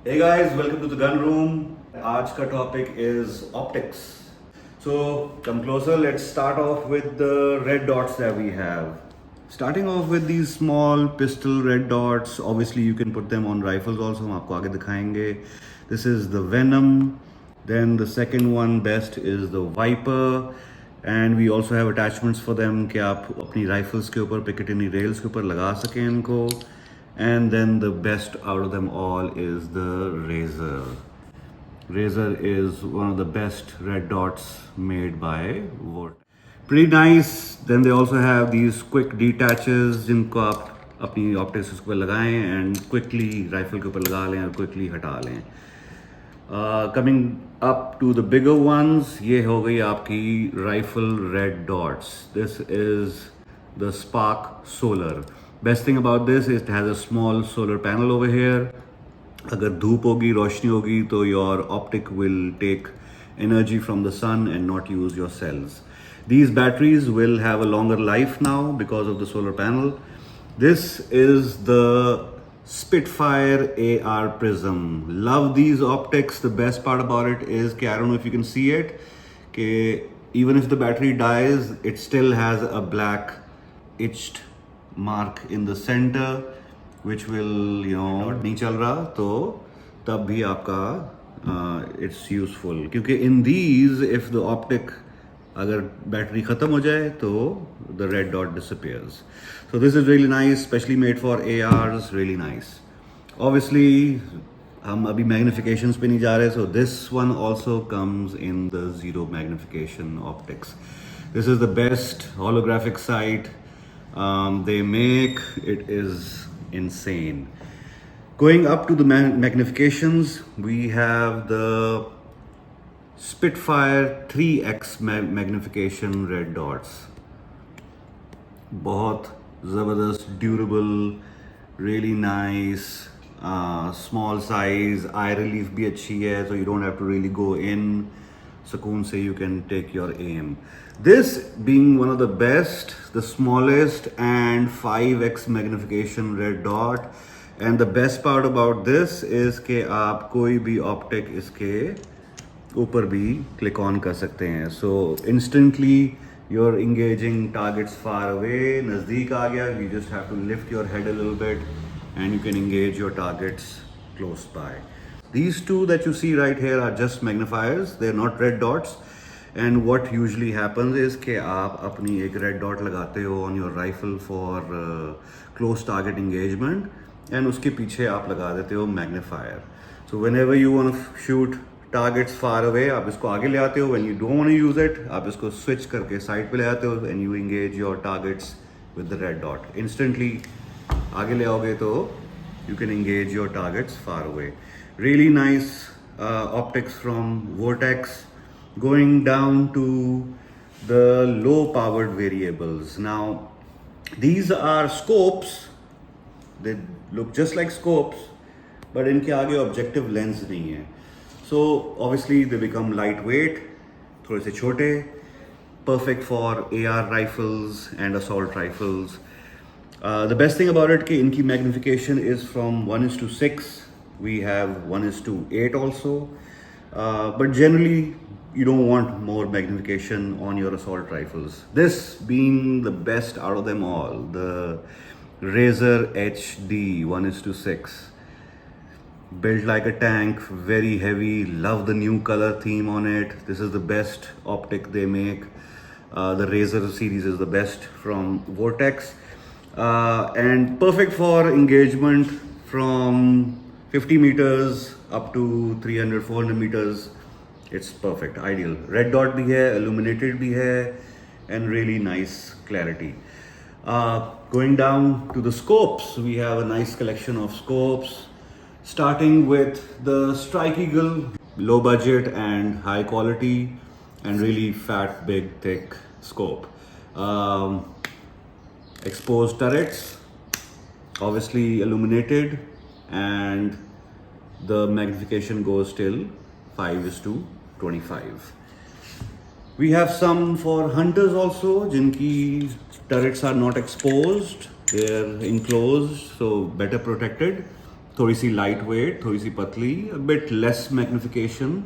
Hey guys, welcome to the gun room. आज का topic is optics. So come closer. Let's start off with the red dots that we have. Starting off with these small pistol red dots. Obviously, you can put them on rifles also. हम आपको आगे दिखाएंगे. This is the Venom. Then the second one best is the Viper. And we also have attachments for them कि आप अपनी rifles के ऊपर Picatinny rails के ऊपर लगा सकें इनको. And then the best out of them all is the Razor. Razor is one of the best red dots made by Vortex. Pretty nice. Then they also have these quick detaches जिनको आप अपनी optics के ऊपर लगाएं and quickly rifle के ऊपर लगा लें और quickly हटा लें. Coming up to the bigger ones, ये हो गई आपकी rifle red dots. This is the Spark Solar. Best thing about this is it has a small solar panel over here. अगर धूप होगी रोशनी होगी तो your optic will take energy from the sun and not use your cells. These batteries will have a longer life now because of the solar panel. This is the Spitfire AR Prism. Love these optics. The best part about it is I don't know if you can see it, even if the battery dies, it still has a black etched mark in the center which will नहीं चल रहा तो तब भी आपका it's useful क्योंकि in these if the optic अगर battery ख़त्म हो जाए तो the red dot disappears. So this is really nice, especially made for ARs. Really nice. Obviously हम अभी magnifications पे नहीं जा रहे, so this one also comes in the zero magnification optics. This is the best holographic sight they make. It is insane. Going up to the magnifications, we have the Spitfire 3x magnification red dots. बहुत ज़बरदस्त, durable, really nice, small size, eye relief भी अच्छी है, so you don't have to really go in. Sukoon se you can take your aim. This being one of the best, the smallest and 5x magnification red dot. And the best part about this is कि आप कोई भी optic इसके ऊपर भी click on कर सकते हैं. So instantly you're engaging targets far away. नज़दीक आ गया, you just have to lift your head a little bit and you can engage your targets close by. These two that you see right here are just magnifiers. They're not red dots. And what usually happens is कि आप अपनी एक red dot लगाते हो on your rifle for close target engagement and उसके पीछे आप लगा देते हो magnifier. So whenever you want to shoot targets far away, आप इसको आगे ले आते हो. When you don't want to use it, आप इसको switch करके side पे ले आते हो and you engage your targets with the red dot. Instantly आगे ले आओगे तो you can engage your targets far away. Really nice optics from Vortex. Going down to the low powered variables. Now these are scopes. They look just like scopes, but इनके आगे objective lens नहीं है. So obviously they become lightweight, थोड़े से छोटे, perfect for AR rifles and assault rifles. The best thing about it कि इनकी magnification is from 1:6. We have 1:8 also. But generally you don't want more magnification on your assault rifles. This being the best out of them all, the Razor HD 1:6. Built like a tank, very heavy. Love the new color theme on it. This is the best optic they make. The Razor series is the best from Vortex. And perfect for engagement from 50 meters up to 300-400 meters. It's perfect, ideal. Red dot bhi hai, illuminated bhi hai, and really nice clarity. Going down to the scopes, we have a nice collection of scopes, starting with the Strike Eagle, low budget and high quality, and really fat, big, thick scope. Exposed turrets, obviously illuminated, and the magnification goes till 5:25. We have some for hunters also, jinki turrets are not exposed, they are enclosed, so better protected. थोड़ी सी lightweight, थोड़ी सी पतली, a bit less magnification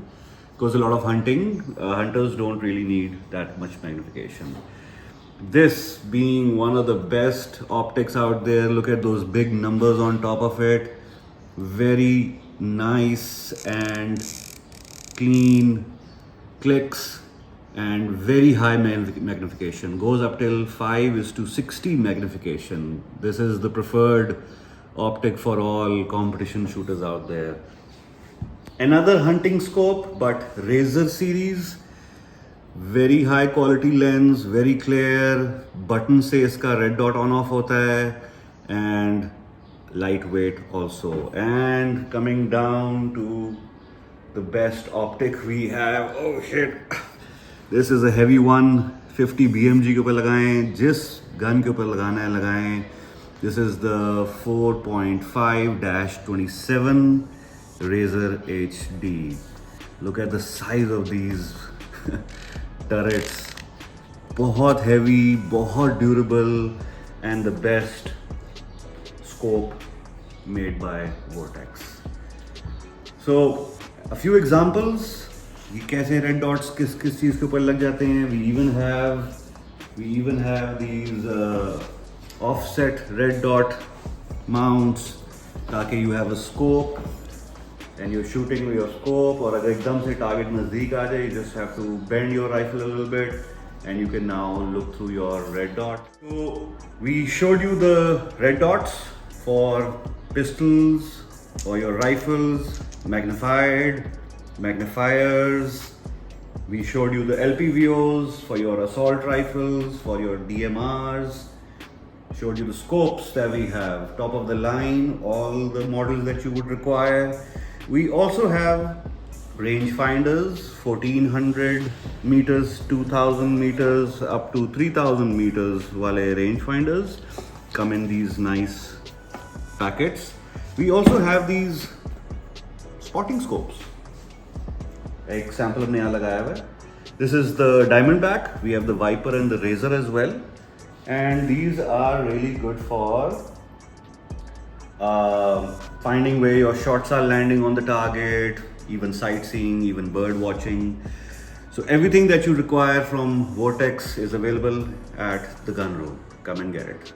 because a lot of hunters don't really need that much magnification. This being one of the best optics out there, look at those big numbers on top of it. Very nice and clean clicks and very high magnification. Goes up till 5:60 magnification. This is the preferred optic for all competition shooters out there. Another hunting scope, but Razor series. Very high quality lens, very clear. Button से इसका red dot on off होता है and lightweight also. And coming down to the best optic we have. Oh shit! This is a heavy one. 50 BMG के ऊपर लगाएं, जिस gun के ऊपर लगाना है लगाएं. This is the 4.5-27 Razor HD. Look at the size of these turrets. बहुत heavy, बहुत durable, and the best scope made by Vortex. So, a few examples. ये कैसे red dots किस किस चीज़ के ऊपर लग जाते हैं. We even have these offset red dot mounts ताकि you have a scope and you're shooting with your scope, और अगर एकदम से target नज़दीक आ जाए, you just have to bend your rifle a little bit and you can now look through your red dot. So we showed you the red dots for pistols, for your rifles, magnified, magnifiers. We showed you the LPVOs for your assault rifles, for your DMRs. Showed you the scopes that we have, top of the line, all the models that you would require. We also have rangefinders, 1400 meters, 2000 meters, up to 3000 meters wale rangefinders come in these nice packets. We also have these spotting scopes. एक sample हमने यहाँ लगाया हुआ है. This is the Diamondback. We have the Viper and the Razor as well. And these are really good for finding where your shots are landing on the target, even sightseeing, even bird watching. So everything that you require from Vortex is available at the gun room. Come and get it.